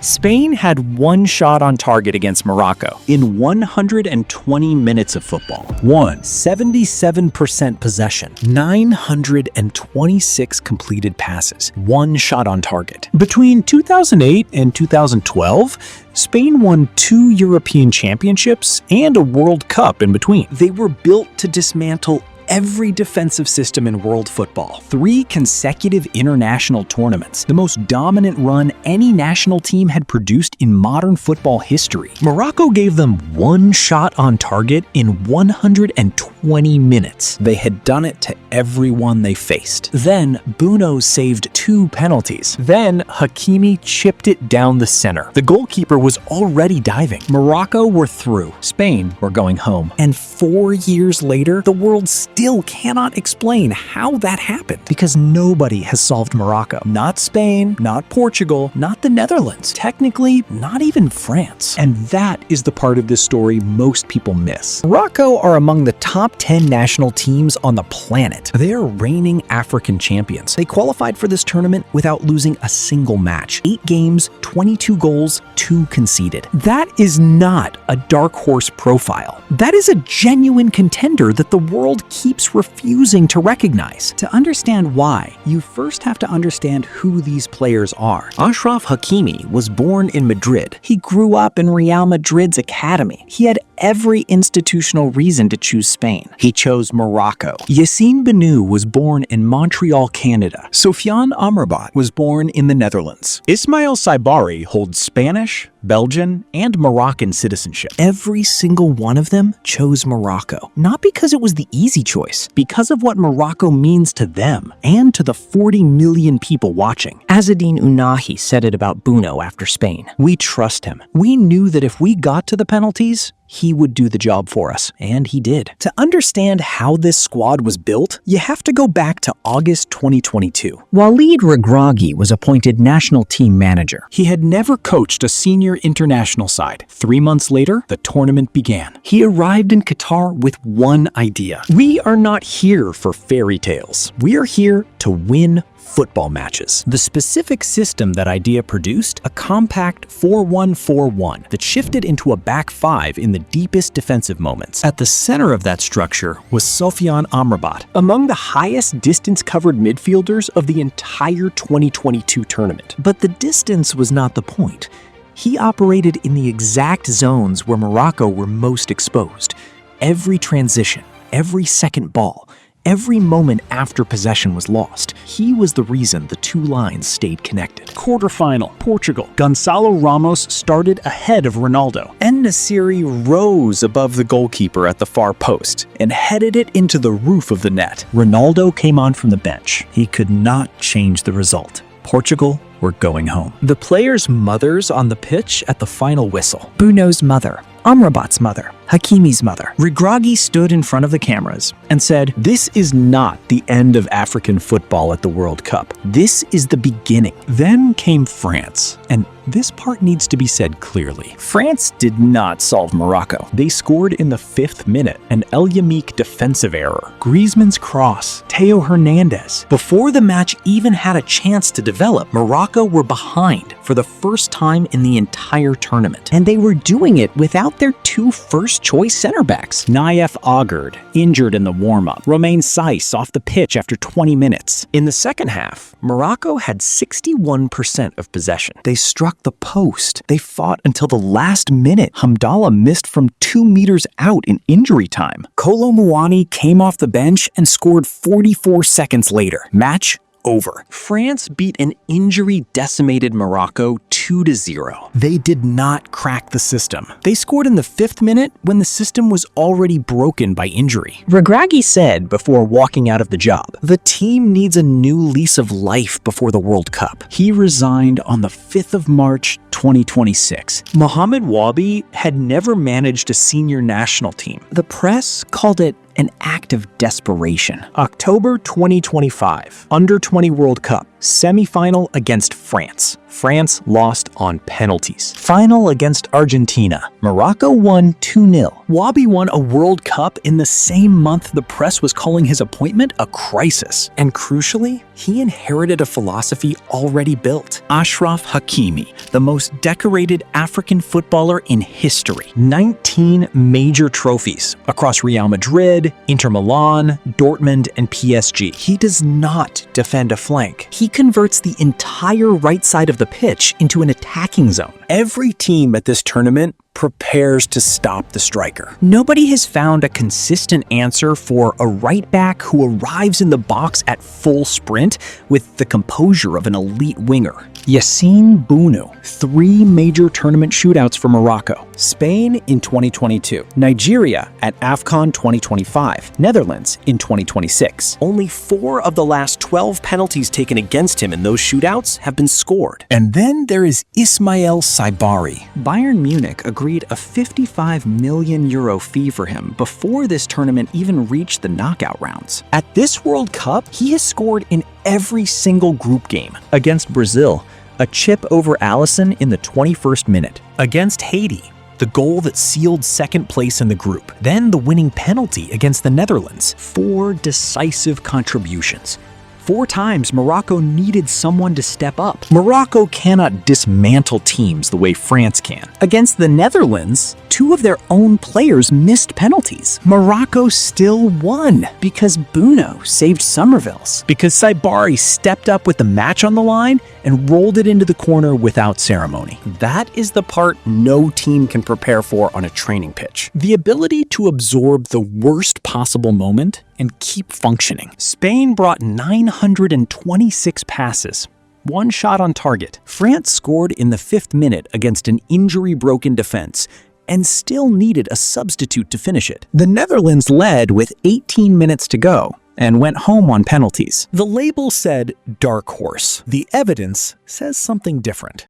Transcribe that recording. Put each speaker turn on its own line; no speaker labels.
Spain had one shot on target against Morocco in 120 minutes of football. 77% possession, 926 completed passes, one shot on target. Between 2008 and 2012, Spain won 2 European championships and a World Cup in between. They were built to dismantle every defensive system in world football. 3 consecutive international tournaments, the most dominant run any national team had produced in modern football history. Morocco gave them one shot on target in 120 minutes. They had done it to everyone they faced. Then Bruno saved 2 penalties. Then Hakimi chipped it down the center. The goalkeeper was already diving. Morocco were through. Spain were going home. And 4 years later, the world still cannot explain how that happened, because nobody has solved Morocco. Not Spain, not Portugal, not the Netherlands, technically not even France. And that is the part of this story most people miss. Morocco are among the top 10 national teams on the planet. They are reigning African champions. They qualified for this tournament without losing a single match. 8 games, 22 goals, 2 conceded. That is not a dark horse profile. That is a genuine contender that the world keeps refusing to recognize. To understand why, you first have to understand who these players are. Achraf Hakimi was born in Madrid. He grew up in Real Madrid's academy. He had every institutional reason to choose Spain. He chose Morocco. Yassine Bounou was born in Montreal, Canada. Sofiane Amrabat was born in the Netherlands. Ismail Saibari holds Spanish, Belgian, and Moroccan citizenship. Every single one of them chose Morocco, not because it was the easy choice, because of what Morocco means to them and to the 40 million people watching. Azzedine Ounahi said it about Bruno after Spain. We trust him. We knew that if we got to the penalties, he would do the job for us, and he did. To understand how this squad was built, you have to go back to August 2022. Walid Regragui was appointed national team manager. He had never coached a senior international side. 3 months later, the tournament began. He arrived in Qatar with one idea. We are not here for fairy tales. We are here to win football matches. The specific system that idea produced, a compact 4-1-4-1 that shifted into a back 5 in the deepest defensive moments. At the center of that structure was Sofiane Amrabat, among the highest distance-covered midfielders of the entire 2022 tournament. But the distance was not the point. He operated in the exact zones where Morocco were most exposed. Every transition, every second ball, every moment after possession was lost, he was the reason the 2 lines stayed connected. Quarterfinal, Portugal. Gonçalo Ramos started ahead of Ronaldo. En-Nesyri rose above the goalkeeper at the far post and headed it into the roof of the net. Ronaldo came on from the bench. He could not change the result. Portugal were going home. The players' mothers on the pitch at the final whistle. Bruno's mother, Amrabat's mother, Hakimi's mother. Regragui stood in front of the cameras and said, "This is not the end of African football at the World Cup. This is the beginning." Then came France, and this part needs to be said clearly. France did not solve Morocco. They scored in the 5th minute, an El Yamik defensive error. Griezmann's cross, Theo Hernandez. Before the match even had a chance to develop, Morocco were behind for the first time in the entire tournament. And they were doing it without their 2 first-choice center backs. Naïef Aguerd, injured in the warm-up. Romain Saiss off the pitch after 20 minutes. In the second half, Morocco had 61% of possession. They struck the post. They fought until the last minute. Hamdallah missed from 2 meters out in injury time. Kolo Muani came off the bench and scored 44 seconds later. Match over. France beat an injury-decimated Morocco 2-0. They did not crack the system. They scored in the 5th minute when the system was already broken by injury. Regragui said before walking out of the job, "The team needs a new lease of life before the World Cup." He resigned on the 5th of March, 2026. Mohamed Wabi had never managed a senior national team. The press called it an act of desperation. October 2025, Under-20 World Cup. Semi-final against France. France lost on penalties. Final against Argentina. Morocco won 2-0. Wabi won a World Cup in the same month the press was calling his appointment a crisis. And crucially, he inherited a philosophy already built. Achraf Hakimi, the most decorated African footballer in history. 19 major trophies across Real Madrid, Inter Milan, Dortmund, and PSG. He does not defend a flank. He converts the entire right side of the pitch into an attacking zone. Every team at this tournament prepares to stop the striker. Nobody has found a consistent answer for a right back who arrives in the box at full sprint with the composure of an elite winger. Yassine Bounou. 3 major tournament shootouts for Morocco. Spain in 2022. Nigeria at AFCON 2025. Netherlands in 2026. Only 4 of the last 12 penalties taken against him in those shootouts have been scored. And then there is Ismail Saibari. Bayern Munich agreed a €55 million fee for him before this tournament even reached the knockout rounds. At this World Cup, he has scored in every single group game. Against Brazil, a chip over Alisson in the 21st minute. Against Haiti, the goal that sealed second place in the group. Then the winning penalty against the Netherlands. 4 decisive contributions. 4 times Morocco needed someone to step up. Morocco cannot dismantle teams the way France can. Against the Netherlands, 2 of their own players missed penalties. Morocco still won because Bounou saved Somerville's. Because Saibari stepped up with the match on the line and rolled it into the corner without ceremony. That is the part no team can prepare for on a training pitch. The ability to absorb the worst possible moment and keep functioning. Spain brought 926 passes. 1 shot on target. France scored in the 5th minute against an injury-broken defense and still needed a substitute to finish it. The Netherlands led with 18 minutes to go and went home on penalties. The label said dark horse. The evidence says something different.